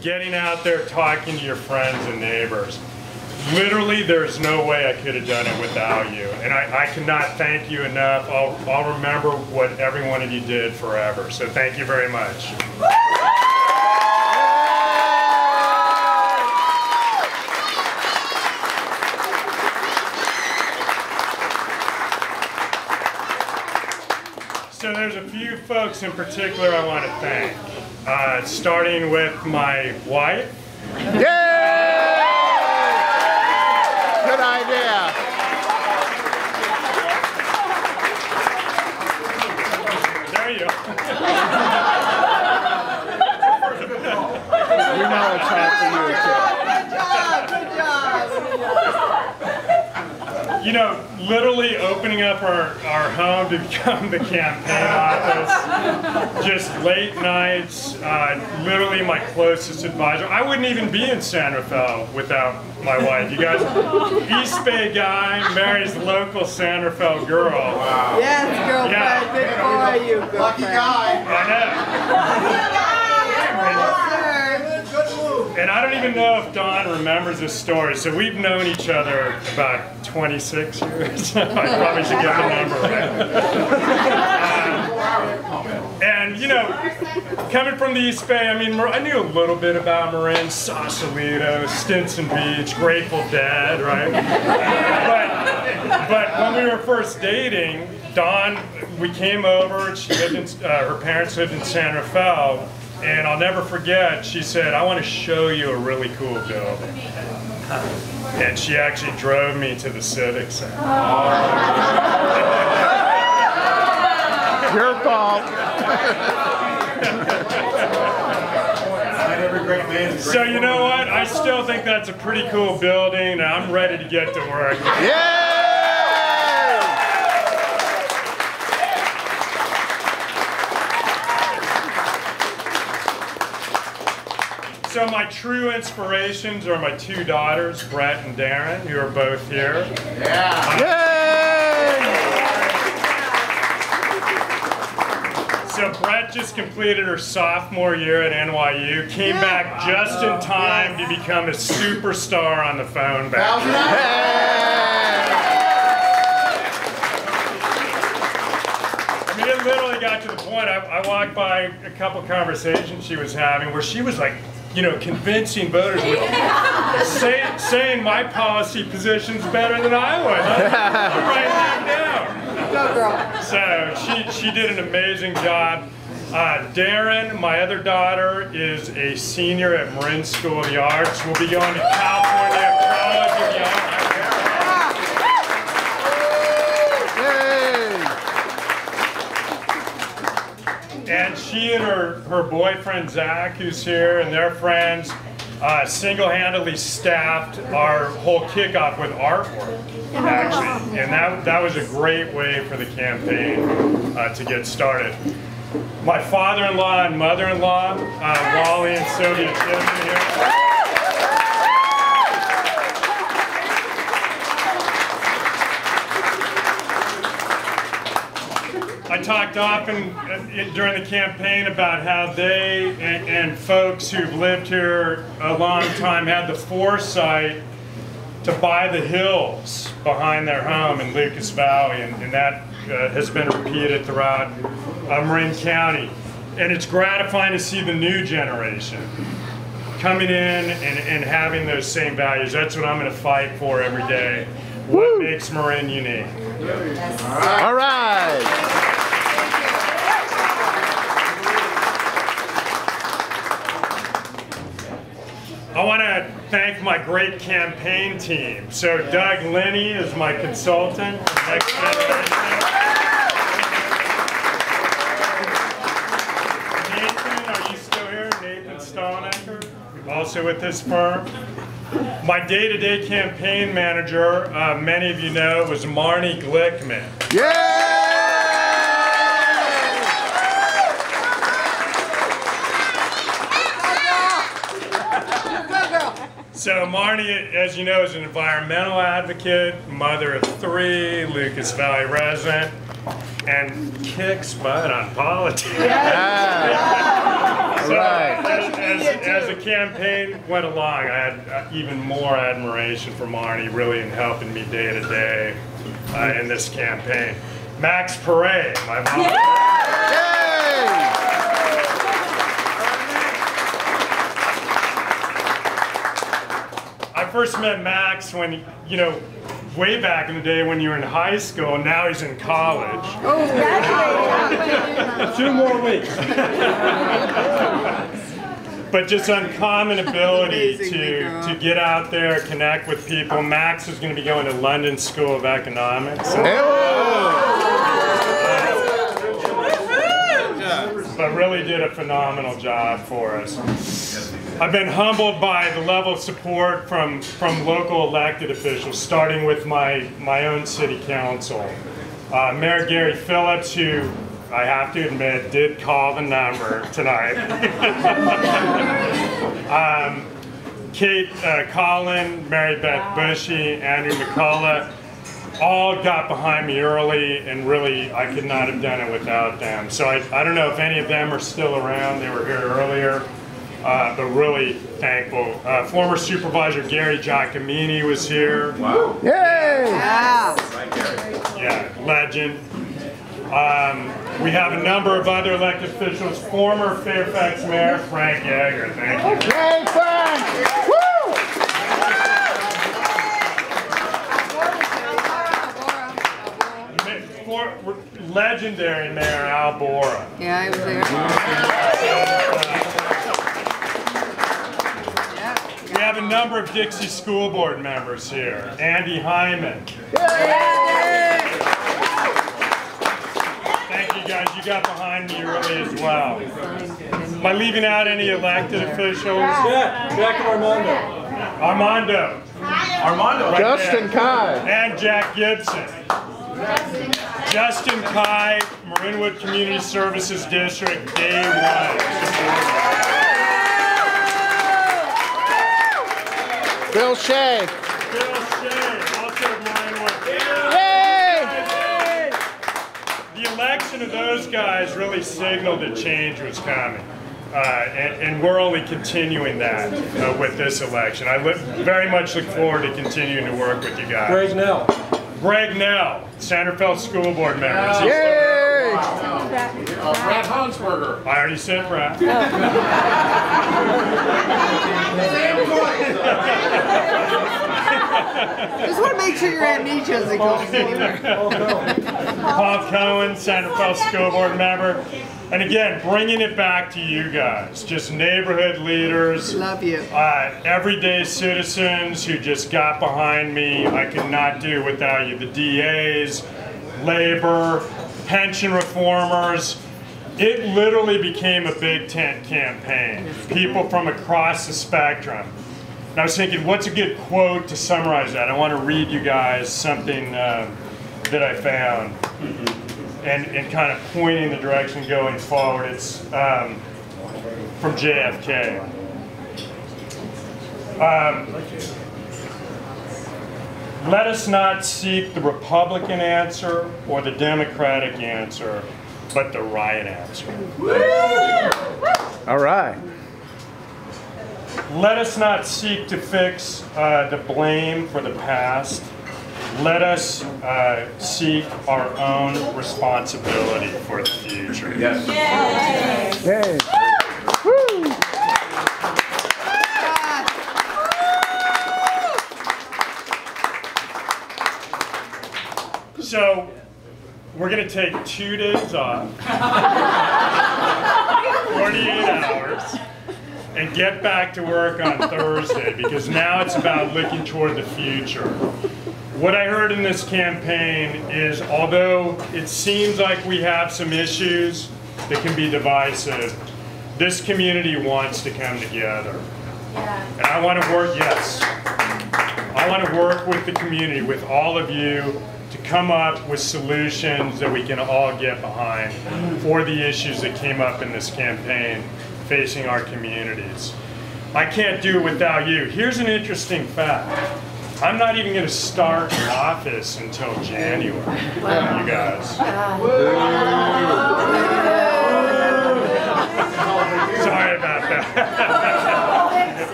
getting out there, talking to your friends and neighbors. Literally, there's no way I could have done it without you. And I cannot thank you enough. I'll remember what every one of you did forever. So thank you very much. So there's a few folks in particular I want to thank. Starting with my wife. Yay! Good idea. There you go. We know it's hard for you too. Good job. You know, literally opening up our home to become the campaign office, just late nights, literally my closest advisor. I wouldn't even be in San Rafael without my wife. You guys, East Bay guy marries local San Rafael girl. Wow. Yes, girlfriend. Yeah. Good for you, girlfriend. Lucky guy. I know. Good move. And I don't even know if Dawn remembers this story. So we've known each other about 26 years. I probably should get the number right. And you know, coming from the East Bay, I mean, I knew a little bit about Marin, Sausalito, Stinson Beach, Grateful Dead, right? But when we were first dating, Dawn, we came over. She lived in, her parents lived in San Rafael. And I'll never forget, she said, I want to show you a really cool building. And she actually drove me to the Civic Center. Your fault. Not every great man is great. So you know what? I still think that's a pretty cool building, and I'm ready to get to work. Yay! So my true inspirations are my two daughters, Brett and Darren, who are both here. Yeah. Yay! So Brett just completed her sophomore year at NYU, came back just in time to become a superstar on the phone back then. I mean, it literally got to the point, I walked by a couple conversations she was having where she was like, you know, convincing voters with saying my policy position's better than I would. I'm writing them down. Go, girl. So she did an amazing job. Darren, my other daughter, is a senior at Marin School of the Arts. We'll be going to California College of the Arts. And she and her boyfriend Zach, who's here, and their friends single-handedly staffed our whole kickoff with artwork, actually. And that was a great way for the campaign to get started. My father-in-law and mother-in-law, Wally and Sylvia Tiffany here. I talked often during the campaign about how they and folks who've lived here a long time had the foresight to buy the hills behind their home in Lucas Valley, and that has been repeated throughout Marin County. And it's gratifying to see the new generation coming in and having those same values. That's what I'm going to fight for every day. What makes Marin unique? All right. I want to thank my great campaign team. So Doug Linney is my consultant. Next generation. Nathan, are you still here? Nathan Stallnecker, also with this firm. My day-to-day campaign manager, many of you know, was Marnie Glickman. Yay! So Marnie, as you know, is an environmental advocate, mother of 3, Lucas Valley resident, and kicks butt on politics. Yeah. So, right. as the campaign went along, I had even more admiration for Marnie, really in helping me day to day in this campaign. Max Paray, my mom. Yay! I first met Max when, you know, way back in the day when you were in high school, and now he's in college. Oh, 2 more weeks. But just uncommon ability to get out there, connect with people. Max is going to be going to London School of Economics. But really did a phenomenal job for us. I've been humbled by the level of support from local elected officials, starting with my own city council. Mayor Gary Phillips, who I have to admit did call the number tonight. Kate Collin, Mary Beth Bushy, Andrew McCullough, all got behind me early, and really I could not have done it without them. So I don't know if any of them are still around. They were here earlier. But really thankful. Former Supervisor Gary Giacomini was here. Wow. Yay! Wow. Yeah, legend. We have a number of other elected officials. Former Fairfax Mayor Frank Yeager. Thank you. Yay, Frank! Woo! Legendary Mayor Al Bora. Yeah, I was there. We have a number of Dixie School Board members here. Andy Hyman. Thank you guys, you got behind me early as well. Am I leaving out any elected officials? Yeah, Jack and Armando. Armando. Right Justin there. Kai. And Jack Gibson. Justin Kai, Marinwood Community Services District, day 1. Bill Shea. Bill Shea, also of Marinwood. Yay! The election of those guys really signaled that change was coming. And we're only continuing that with this election. I very much look forward to continuing to work with you guys. Greg Nell. Greg Nell, San Rafael School Board member. Is he still- Yay! Brad Hansberger. I already said Brad. Just want to make sure your amnesia isn't going anywhere. Paul Cohen, San Rafael School Board member. And again, bringing it back to you guys, just neighborhood leaders, Love you. everyday citizens who just got behind me. I could not do without you. The DAs, labor, pension reformers. It literally became a big tent campaign. People from across the spectrum. And I was thinking, what's a good quote to summarize that? I want to read you guys something that I found. And kind of pointing the direction going forward. It's from JFK. Let us not seek the Republican answer or the Democratic answer, but the right answer. All right. Let us not seek to fix the blame for the past. Let us seek our own responsibility for the future. Yes. Yay! Woo! So we're going to take 2 days off, 48 hours, and get back to work on Thursday, because now it's about looking toward the future. What I heard in this campaign is, although it seems like we have some issues that can be divisive, this community wants to come together. And I want to work, I want to work with the community, with all of you, to come up with solutions that we can all get behind for the issues that came up in this campaign facing our communities. I can't do it without you. Here's an interesting fact. I'm not even going to start in office until January, you guys. Sorry,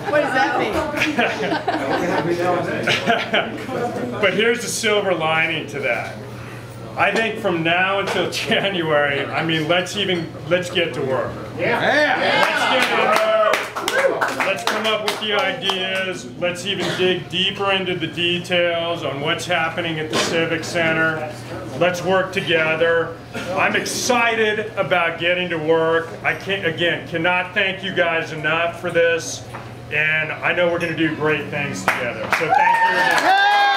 What does that mean? But here's the silver lining to that. I think from now until January, I mean, let's get to work. Let's get in there. Let's come up with the ideas. Let's even dig deeper into the details on what's happening at the Civic Center. Let's work together. I'm excited about getting to work. I cannot thank you guys enough for this. And I know we're going to do great things together. So thank you.